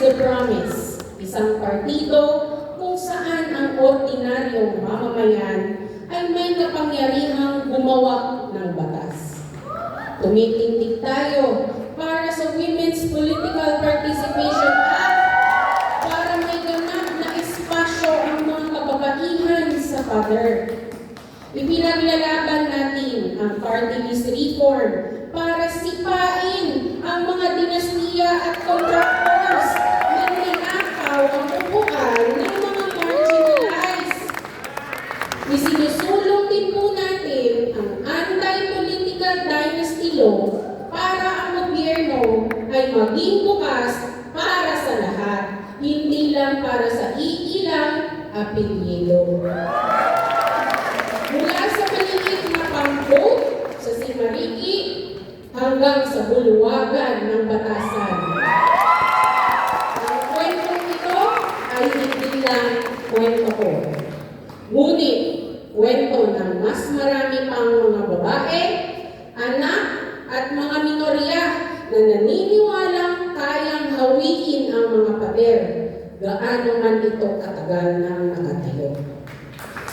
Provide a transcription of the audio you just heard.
the Promise, isang partido kung saan ang ordinaryong mamamayan ay may kapangyarihang gumawa ng batas. Tumitindig tayo para sa Women's Political Participation Act para may ganap na espasyo ang mga kababaihan sa poder. Ipinaglalaban natin ang party list reform para sipain ang mga dinastiya at contractors na ninakaw ang upuan ng mga marginalized. Isinusulong din po natin ang anti-political dynasty law para ang gobyerno ay maging bukas para sa lahat, hindi lang para sa iilang apelyido. Mula sa maliit na pang-vote sa Simariki hanggang sa bulwagan ng batasan. Ang kwentong ito ay hindi lang kwento ko. Ngunit kwento ng mas marami pang mga babae, anak at mga minorya na naniniwalang kayang hawiin ang mga pader, gaano man ito katagal nang nakatayo.